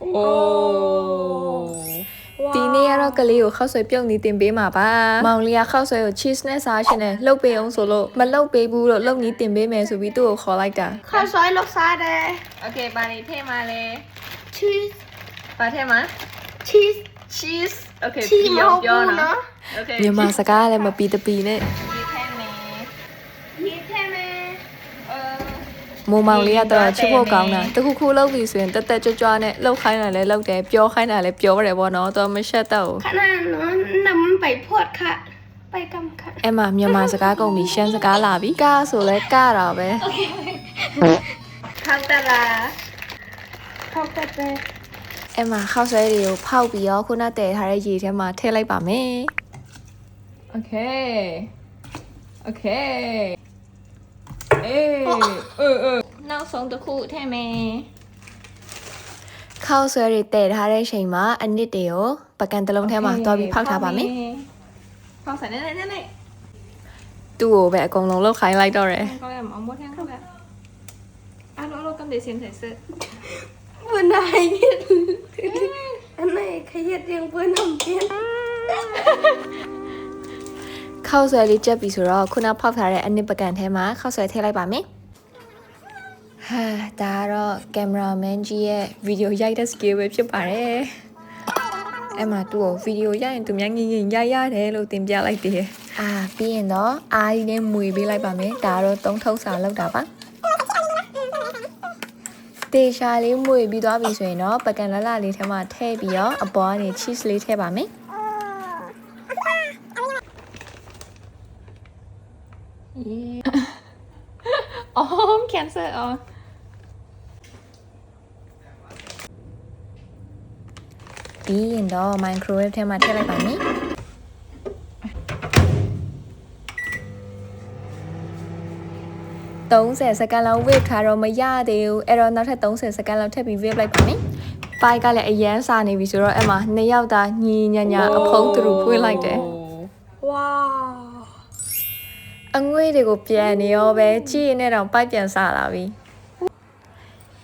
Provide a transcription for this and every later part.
โอ้ဒီနေ့ကတော့ကလေးကိုခောက်ဆွဲပြုတ်နေတင်ပေးမှာပါမောင်လေးကခောက်ဆွဲကို cheese နဲ့စားရှင်နဲ့လှုပ်ပေးအောင်ဆိုလို့မလှုပ်ပေးဘူးလို့လှုပ်နေတင်ပေးမယ်ဆိုပြီးသူ့ကိုခေါ်လိုက်တာ ข้าวซอยลูกซ้ายเลย โอเคပါနေထည့်มาเลย ชีส ပါထည့်มา ชีส cheese โอเค ชีส ပြော မဟုတ် ပြော ဘူး နော် နော် โอเคမြန်မာစကားလည်းမပီတပီနဲ့ ยีแท้แม่ မိုးမောင်လေးကတော့ချစ်ဖို့ကောင်းတာတခုခုလှုပ်ပြီဆိုရင်တက်တက်ကြွကြွနဲ့လှုပ်ခိုင်းတာလည်းလှုပ်တယ်ပြောခိုင်းတာလည်းပြောရတယ်ပေါ့နော်တော့မရှက်တော့ ขนาดนั้นนำไปพวดค่ะ ไปกำค่ะ အဲ့မှာမြန်မာစကားကုန်ပြီရှမ်းစကားလာပြီကားဆိုလဲကားတာပဲ ข้าวตลาข้าวตะเป အဲ့မှာခောက်ဆွဲတွေကိုဖောက်ပြီးတော့ခုနတည်ထားတဲ့ရေထဲမှာထည့်လိုက်ပါမယ်โอเคโอเคနောက်ဆုံးတစ်ခုထည့်မယ်ခောက်ဆွဲတွေတည်ထားတဲ့အချိန်မှာအနစ်တွေကိုပကံတစ်လုံးထဲမှာတွားပြီးဖောက်ထားပါမယ်ဖောက်ဆိုင်နေသူ့ကိုပဲအကုန်လုံးလောက်ခိုင်းလိုက်တော့တယ် có em ông muốn ăn không ạ? Alo con để xem thầy sự. เพื่อนได้เนี่ยอันไหนขยันยังเพื่อนทำเพี้ยน ခောက်ဆွဲလေးကြက်ပြီဆိုတော့ခုနဖောက်ထားတဲ့အနစ်ပကံထဲမှာခောက်ဆွဲထည့်လိုက်ပါမယ်ဟာဒါကတော့ကင်မရာမန်ကြီးရဲ့ဗီဒီယိုရိုက်တဲ့ skill ပဲဖြစ်ပါတယ်အဲ့မှာသူ့ကိုဗီဒီယိုရိုက်ရင်သူများငင်ငင်ရိုက်ရတယ်လို့တင်ပြလိုက်တယ်ပြီးရင်တော့အားကြီးနဲ့မွေပေးလိုက်ပါမယ်ဒါကတော့သုံးထုပ်စာလောက်တာပါတေရှာလေးမွေပြီးသွားပြီဆိုရင်တော့ပကံလလလေးထဲမှာထည့်ပြီးတော့အပေါ်ကနေ cheese လေးထည့်ပါမယ် Ôm cancer on. ပြီးရင်တော့ microwave ထဲမှာထည့်လိုက်ပါမယ်30စက္ကန့်လောက် wait ထားတော့မရသေးဘူးအဲ့တော့နောက်ထပ်30စက္ကန့်လောက်ထပ်ပြီး wait လိုက်ပါမယ်ပိုက်ကလည်းအရန်စာနေပြီဆိုတော့အဲ့မှာ2ယောက်သားညီညာညာအဖုံးသူတို့ဖွင့်လိုက်တယ် ว้าว အငွေ့တွေကိုပြန်နေရောပဲကြည့်ရင်လည်းတော့ပိုက်ပြန်စားလာပြီ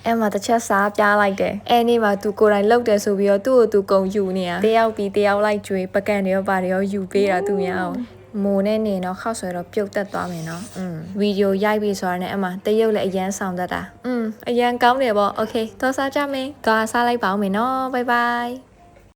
အဲ့မှာတစ်ချက်စားပြလိုက်တယ်အဲ့နေ့မှာသူကိုယ်တိုင်လှုပ်တယ်ဆိုပြီးတော့သူ့ကိုသူကုံယူနေတာတယောက်ပြီးတယောက်လိုက်ကြွေပကံတွေရောပါတယ်ရောယူပေးတာသူများအောင်မိုးနဲ့နေတော့ခောက်ဆွဲတော့ပြုတ်တက်သွားမယ်နော်ဗီဒီယိုရိုက်ပြီးဆိုတာနဲ့အမှတရုပ်လည်းအရန်ဆောင်တတ်တာအရန်ကောင်းတယ်ပေါ့โอเคတော့စားကြမယ်သွားစားလိုက်ပါဦးမယ်နော်ဘိုင်ဘိုင်